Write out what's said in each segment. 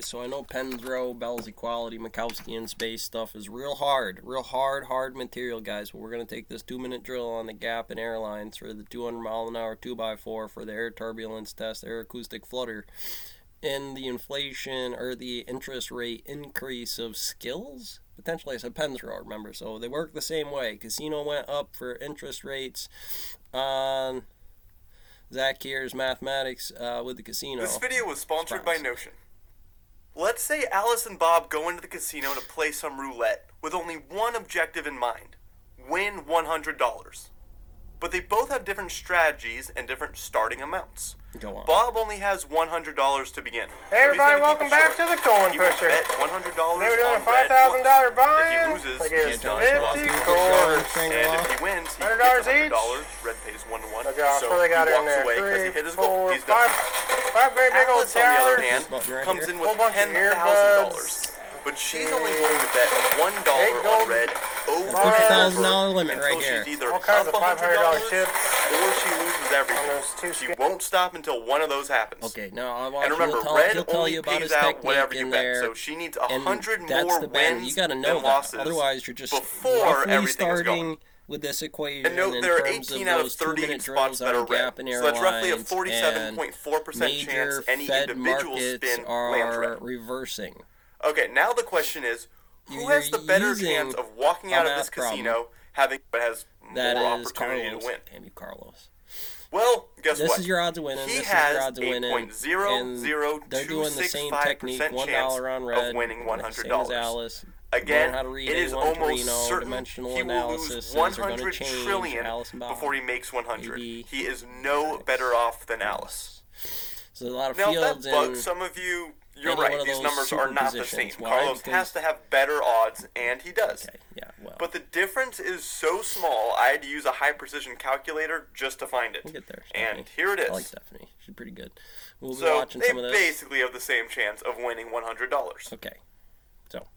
So I know Pensro, Bell's Equality, Mikowski, and space stuff is real hard material, guys. But we're going to take this 2-minute drill on the Gap and Airlines for the 200-mile-an-hour 2x4 for the air turbulence test, air acoustic flutter, and the inflation or the interest rate increase of skills. Potentially, I said Pensro, remember. So they work the same way. Casino went up for interest rates on Zach here's mathematics with the casino. This video was sponsored by Notion. Let's say Alice and Bob go into the casino to play some roulette with only one objective in mind: win $100. But they both have different strategies and different starting amounts. Go on. Bob only has $100 to begin. Hey everybody, welcome back to the Coin Pusher. Bet $100 They were doing a on red $5,000 once. buy-in. If he loses, They he gave has us 50 50 coins. coins. And if he wins, he $100 gets each. $100. Red pays 1-1. Look out, So so they got he in walks there. away because he 3, hit his goal. 4, He's done. 5 very big old Alice, on the other towers. hand, Right comes here. in with Whole bunch of $10,000. But she's only going to bet $1 on red over $50,000 limit until right here. she's either All kinds up of $500 $100 chips or she loses on everything. those two She skins. won't stop until one of those happens. Okay, now I want And remember, red he'll tell only you about pays his out whatever technique you in bet. there. So she needs And 100 that's more the bend. wins You got to know than that. losses. Otherwise, you're just before roughly everything is going. starting with this equation And note in there are terms 18 of out of those 38 2-minute spots drills that are on Gap red. and So that's roughly a Airlines, 47.4% major chance any Fed individual markets spin lands are red. reversing. Okay, now the question is, who You're has the better using chance of walking a out of this math problem. casino having has That more is opportunity Carlos. to win? Damn you, Carlos. Well, guess This what? is your odds of winning. He This is has your odds of winning. And they're doing the same technique. $1 on red. of winning $100. Same as Alice. Again, Learn how to read it is A1 almost Torino, certain dimensional he will analysis lose are going to 100 change trillion Alice and Bob. before he makes 100. Maybe. He is no better off than Alice. So there's a lot of Now, if fields that bugs in some of you, you're any right. one of These those numbers are not the same. superpositions. Why? Carlos Because- has to have better odds, and he does. Okay, yeah, well, But the difference is so small, I had to use a high-precision calculator just to find it. we'll get there. And Stephanie. here it is. I like Stephanie. She's pretty good. We'll be So watching they some of this. basically have the same chance of winning $100. Okay. So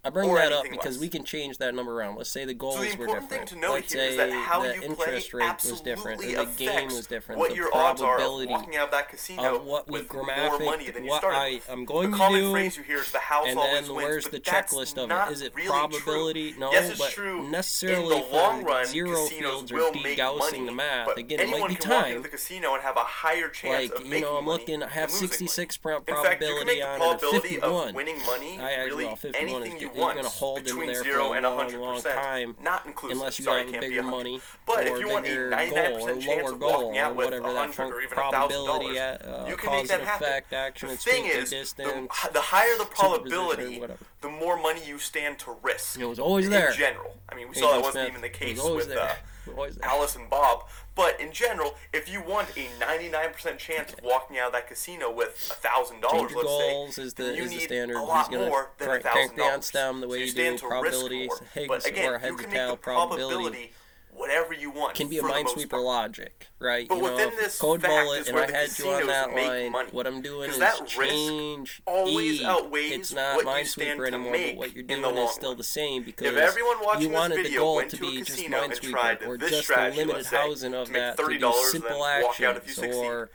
I bring Or that up anything because less. we can change that number around. Let's say the goals So the were important thing different. to note Let's here is say that how the you interest play rate was different, or absolutely the game affects was different. what the your odds are of probability walking out of that casino of what we with more money than you what started with. I'm going the to common do, phrase you hear is the house and always then wins, where's but the that's checklist of not it? Is it really probability? True. No, yes, it's but true. necessarily in the long for run, zero casinos fields or will make degaussing money, the math. but Again, it might anyone be can walk into time. the casino and have a higher chance Like, of you making know, I'm money looking, I have than losing 66 money. probability In fact, you can make on the it, or probability 51. of winning money I actually, really well, 51 anything is you good. You're want going to hold in between there 0 for a and long, 100%, long time, not inclusive. unless you Sorry, have it a can't be bigger 100. money, But or if you want a bigger 99% goal, or chance lower of goal, walking out or with whatever that 100 or even probability $1,000, you can cause make that and happen. effect, action, The and thing speed, is, distance, the higher the superposition, probability, whatever. the more money you stand to risk. It was always in there. general. I mean, we saw that Agent wasn't Smith even the was case always with there. Always there. Alice and Bob. But in general, if you want a 99% chance of walking out of that casino with $1,000, Change your let's say, goals is the then you is the need standard. a lot He's going more to than crank the on $1,000. stem the way so you stand do to probability, risk more. Higgs But again, or heads you or can tail make the probability. probability whatever you want. Can be a for the most minesweeper part. logic, right? But you know, within if this code fact bullet is and where I the had you on casinos that make line. money. What I'm doing 'Cause is that risk change always E. outweighs It's not what you stand minesweeper to anymore, make but what you're in the doing long is still run. the same because If everyone watching you this wanted the video goal went to to a be just casino and tried minesweeper or this just the strategy, limited let's say, housing of to make that to do $30 and simple then walk out if you actions succeed, or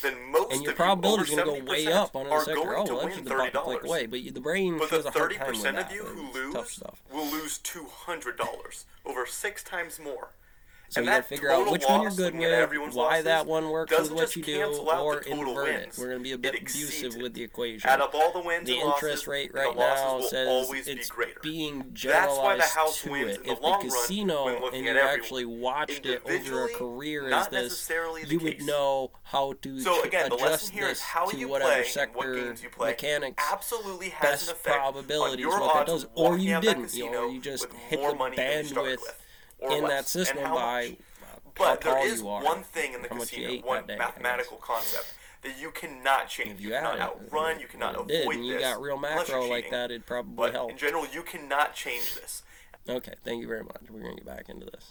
then most and your of probability is you, going over to go way 70%, up on the are sector. going Oh, to well, win that's the bucket click $30. away. But the brain But the has a hard time 30% with of that. you who It's tough lose stuff. will lose $200, over 6 times more. So And you got to that figure out total which one you're loss, good looking at with, everyone's why losses, that one works with doesn't what just you do, cancel out or the total invert it. wins. We're going to be a It bit exceeds abusive it. with the equation. Add up all the wins The and losses, interest rate and right the losses now will says always it's be greater. being That's why the generalized house to wins it. in the If the long run casino when and looking you at everyone. actually watched it over a Individually, career as not this, necessarily the you would case. know how to So again, the adjust lesson here is this how to you whatever play and sector what games you play mechanics absolutely has best an effect on probability is your what that odds does, of or walking you out that didn't, casino or you just with hit more the money than you started bandwidth with, or in less. that system And how by much? how But there tall is you are, one thing in the how much you casino, ate one that day, I mathematical concept that you cannot change. If You you cannot had it, outrun, you cannot it did, avoid and you this. got real unless you're macro like cheating. that, it'd probably But help. in general, you cannot change this. Okay, thank you very much. We're going to get back into this.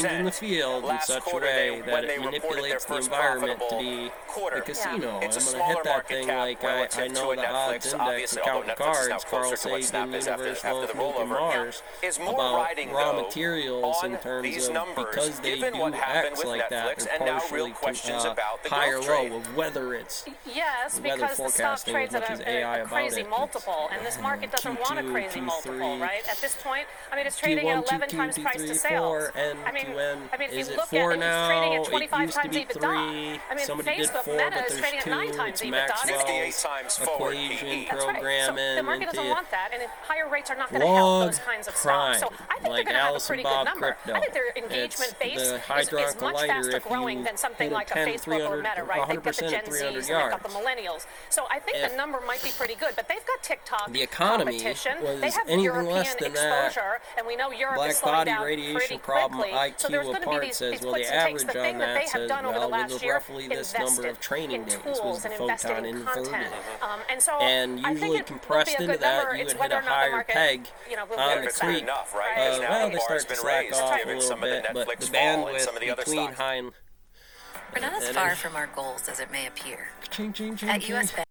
changing the field in last such a quarter way when that they it reported their manipulates the first environment to profitable be quarter. a casino. It's a I'm smaller gonna hit that market thing cap like I relative know to a the Netflix, odds index obviously, and although count Netflix is now cards. Carl closer to what Sagan, Snap is after Universe, the Nuke, and rollover. Mars Is more about riding, raw though, materials in on terms these of numbers, because they given do what happened X with like that. Netflix, They're and now real partially questions about the high or growth low rate. of whether it's Yes, weather because the stock forecasting trades as at much as AI a about crazy it. multiple, and this market doesn't want a Q2, crazy Q3, multiple, right? At this point, I mean, it's trading Q1, at 11 Q2, times price to Q3, sales. 4, and I mean, QN. if Is you it look 4 at it, now? it's trading at It 25 used to times be EBITDA. 3. I mean, Somebody did Facebook 4, Meta but is there's trading at 9 2. times It's EBITDA. 58 times forward equation PE. That's right. So programming the market doesn't into want that, and higher rates are not going to help log those kinds of crime, stocks. So I think like they're going to have a Alice pretty and Bob good number. Crypto. I think their It's engagement base the is hydroxyl much lighter faster if growing you than something hit a like a 10, Facebook or 300, Meta, right? They've got the 100% Gen at Zs 300 and they've got the yards. millennials. So I think If the number might be pretty good, but they've got TikTok the economy competition. was They have anything European less than that, exposure, and we know Europe Black is slowing body down radiation pretty problem quickly. So there's IQ going to be apart these says, well, puts the and takes. average The on thing that they that have says, done over the well, last with year, roughly this number invested of training in days tools was the and invested photon in content. inverted. And so And I usually think it will be compressed a into good that, number. you It's would whether hit a or not the higher market, peg will on give the us Fair that. creek. enough, right? Right. Because now Well, the they bar's start to been slack raised, off a given little some of the bit, but Netflix the fall and bandwidth some of the other between stuff. high and... We're not as And far it- from our goals as it may appear. Ching, ching, ching, At ching. US Bank.